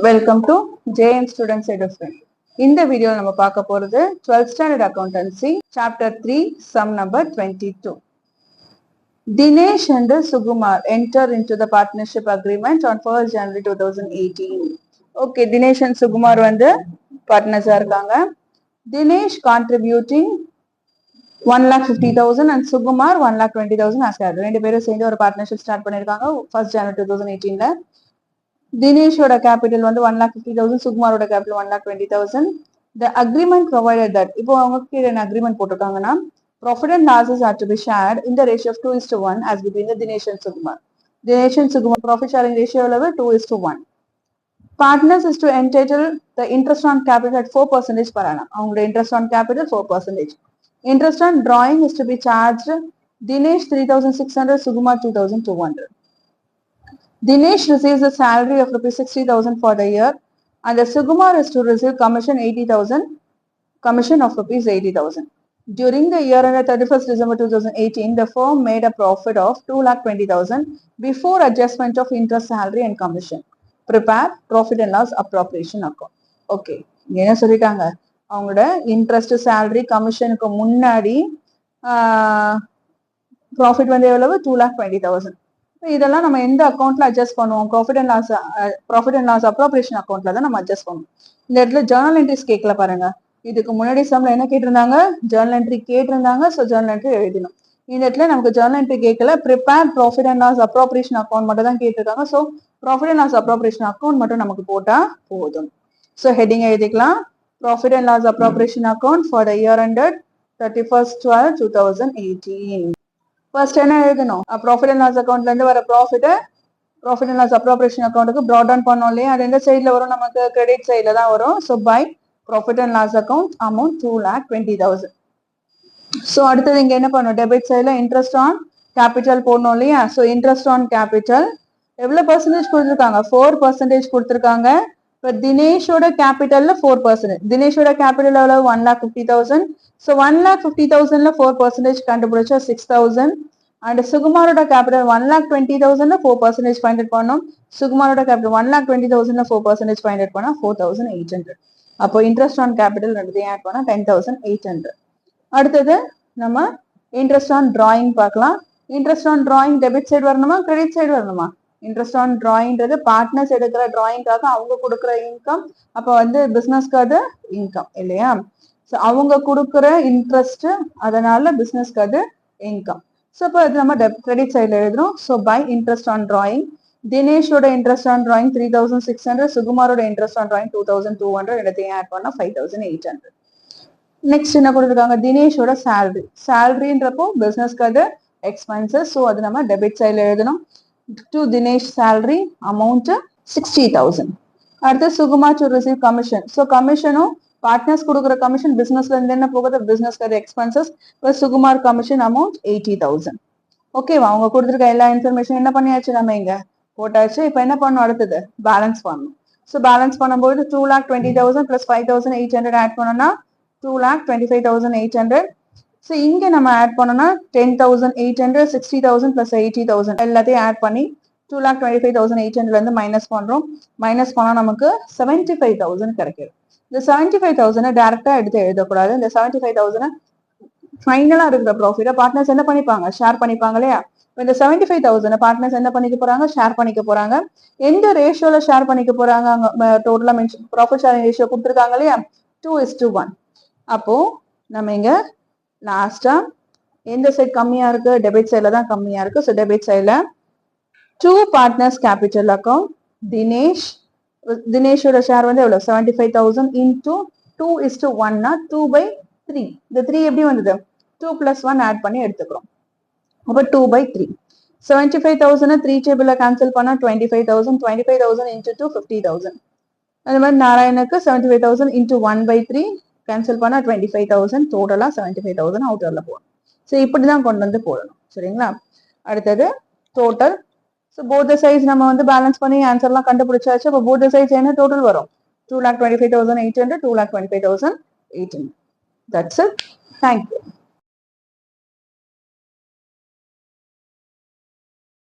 Welcome to JM Students Education. இந்த video நம்ம பார்க்க போறது 12th standard accountancy chapter 3 sum number 22. Dinesh and Sukumar enter into the partnership agreement on 1st January 2018. Okay, Dinesh and Sukumar வந்து partners இருக்காங்க. Dinesh contributing 1,50,000 and Sukumar 1,20,000 as capital. ரெண்டு பேரும் சேர்ந்து ஒரு பார்ட்னர்ஷிப் ஸ்டார்ட் பண்ணிருக்காங்க 1st January 2018ல. தினேஷோட கேபிட்டல் வந்து 1,50,000, சுகுமாரோட capital 1,20,000. The agreement provided that இப்போ அவங்க கீழே என்ன அக்ரிமெண்ட் போட்டிருக்காங்கன்னா profit and losses are to be shared in the ratio of 2:1 as between the Dinesh and Sukumar. Dinesh and Sukumar profit sharing ratio level 2:1. Partners is to entitle the interest on capital at 4% per annum. அவங்களோட interest on capital 4%. Interest on drawing is to be charged Dinesh 3,600, Sukumar 2,200. Dinesh receives a salary of rupees 60,000 for the year and the Sukumar is to receive commission 80,000, commission of rupees 80,000. During the year ended 31st December 2018, the firm made a profit of 2,20,000 before adjustment of interest, salary and commission. Prepare profit and loss appropriation account. Okay, என்ன சொல்லிட்டாங்க அவங்களோட interest salary கமிஷனுக்கு முன்னாடி profit வந்து எவ்வளவு 2,20,000. இதெல்லாம் நம்ம எந்த அக்கௌண்ட்ல அட்ஜஸ்ட் பண்ணுவோம் ப்ராஃபிட் அண்ட் லாஸ் அப்ரோப்ரியேஷன் அக்கௌண்ட்ல தான் நம்ம அட்ஜஸ்ட் பண்ணுவோம். இந்த இடத்துல ஜர்னல் என்ட்ரிஸ் கேட்கல பாருங்க. இதுக்கு முன்னாடி சம்ல என்ன கேட்டிருந்தாங்க ஜர்னல் என்ட்ரி கேட்டிருந்தாங்க. ஸோ ஜர்னல் என்ட்ரி எழுதணும். இந்த இடத்துல நமக்கு ஜர்னல் என்ட்ரி கேட்கல, prepare profit and loss appropriation account மட்டும் தான் கேட்டிருக்காங்க. So profit and loss appropriation account மட்டும் நமக்கு போட்டா போதும். ஸோ ஹெட்டிங் எழுதிக்கலாம் profit and loss appropriation account for the year ended 31/12/2018. First என்ன எழுதணும் ப்ராஃபிட் அண்ட் லாஸ் அக்கௌண்ட்ல இருந்து வர ப்ராஃபிட் அண்ட் லாஸ் அப்ரோப்ரியேஷன் அக்கௌண்ட்டுக்கு ப்ராட் டவுன் பண்ணோம் இல்லையா, அது எந்த சைட்ல வரும் நமக்கு கிரெடிட் சைட்ல தான் வரும். So by profit and loss account amount 2,20,000. So அடுத்தது இங்க என்ன பண்ணும் டெபிட் சைட்ல இன்ட்ரெஸ்ட் ஆன் கேபிட்டல் போடணும் இல்லையா. ஸோ இன்ட்ரெஸ்ட் ஆன் கேபிட்டல் எவ்வளவு பர்சன்டேஜ் கொடுத்துருக்காங்க 4% கொடுத்துருக்காங்க. இப்போ தினேஷோட கேபிட்டல்ல 4%. தினேஷோட கேபிட்டல் எவ்வளவு 1,50,000. ஸோ 1,50,000ல 4% கண்டுபிடிச்சா 6,000. அண்ட் சுகுமாரோட கேபிட்டல் 1,20,000ல 4% ஃபைண்ட் அவுட் பண்ணோம். சுகுமாரோட கேபிட்டல் 1,20,000ல 4% ஃபைண்ட் அவுட் பண்ணா 4,800. அப்போ இன்ட்ரெஸ்ட் ஆன் கேபிட்டல் ரெண்டுத்தையும் ஆட் பண்ணா 10,800. அடுத்தது நம்ம இன்ட்ரெஸ்ட் ஆன் டிராயிங் பார்க்கலாம். Interest on drawing debit side வரணுமா கிரெடிட் சைடு வரணுமா? இன்ட்ரெஸ்ட் ஆன் டிராயிங்ன்றது பார்ட்னர்ஸ் எடுக்கிற டிராயிங்காக அவங்க கொடுக்குற இன்கம். அப்போ வந்து பிசினஸ்க்கு அது இன்கம் இல்லையா. ஸோ அவங்க கொடுக்குற இன்ட்ரெஸ்ட் அதனால பிசினஸ்க்கு அது இன்கம். ஸோ இப்போ அது நம்ம கிரெடிட் சைடில் எழுதுறோம். So by interest on drawing தினேஷோட இன்ட்ரெஸ்ட் ஆன் டிராயிங் 3,600, சுகுமாரோட இன்ட்ரெஸ்ட் ஆன் டிராயிங் 2,200, இடத்தையும் ஆட் பண்ணா 5,800. நெக்ஸ்ட் என்ன கொடுத்துருக்காங்க தினேஷோட சேலரி. சேலரின்றப்போ பிசினஸ்க்கு அது எக்ஸ்பென்சஸ். ஸோ அது நம்ம டெபிட் சைடில் எழுதணும். To Dinesh salary amount 60,000. அடுத்து Sukumar to receive commission. So கமிஷனும் பார்ட்னர்ஸ் கொடுக்குற கமிஷன் பிசினஸ்ல இருந்து என்ன போகுது பிசினஸ்க்கு அது expenses. Plus Sukumar commission amount 80,000. ஓகேவா அவங்க கொடுத்துருக்க எல்லா இன்ஃபர்மேஷன் என்ன பண்ணியாச்சு நம்ம இங்க போட்டாச்சு. இப்போ என்ன பண்ணணும் அடுத்தது பேலன்ஸ் பண்ணணும். ஸோ பேலன்ஸ் பண்ணும்போது 2,20,000 பிளஸ் 5,800 ஆட் பண்ணோம்னா 2,25,800. ஸோ இங்க நம்ம ஆட் பண்ணோம்னா 10,800, 60,000 பிளஸ் 80,000 எல்லாத்தையும் ஆட் பண்ணி 2,25,800 இருந்து மைனஸ் பண்றோம். மைனஸ் பண்ணா நமக்கு 75,000 கிடைக்குது. இந்த 75,000 டைரக்டா எடுத்து எழுதக்கூடாது. இந்த 75,000 ஃபைனலா இருக்கிற ப்ராஃபிட்டை பார்ட்னர்ஸ் என்ன பண்ணிப்பாங்க ஷேர் பண்ணிப்பாங்க இல்லையா. இந்த 75,000 பார்ட்னர்ஸ் என்ன பண்ணிக்க போறாங்க ஷேர் பண்ணிக்க போறாங்க. எந்த ரேஷியோல ஷேர் பண்ணிக்க போறாங்க அங்க டோட்டலா மென்ஷன் ப்ராஃபிட் ஷேரிங் ரேஷியோ கொடுத்துருக்காங்க இல்லையா 2:1. அப்போ நம்ம இங்க லாஸ்டா எந்த சைட் கம்மியா இருக்கு டெபிட் சைட்ல தான் கம்மியா இருக்கு. ஸோ டெபிட் சைட்ல 2 பார்ட்னர்ஸ் கேபிட்டல் அக்கௌண்ட் தினேஷோட ஷேர் வந்து எவ்வளவு 75,000 இன்டூ 2:1னா 2/3. இந்த 3 எப்படி வந்தது 2 + 1 ஆட் பண்ணி எடுத்துக்கிறோம். அப்போ 2/3. 75,000 3 டேபிள்ல கேன்சல் பண்ணா 25,000. 25,000 இன்டூ 2 50,000. அது மாதிரி நாராயணுக்கு 75,000 இன்டூ 1/3 கேன்சல் பண்ணா 25,000. டோட்டலா 75,000 அவுட்டர்ல போகணும். ஸோ இப்படிதான் கொண்டு வந்து போடணும் சரிங்களா. அடுத்தது டோட்டல். ஸோ போத் சைஸ் நம்ம வந்து பேலன்ஸ் பண்ணி ஆன்சர்லாம் கண்டுபிடிச்சாச்சு. அப்போ போத் சைஸ் என்ன டோட்டல் வரும் 2,25,800, 2,25,800. That's it. தேங்க்யூ.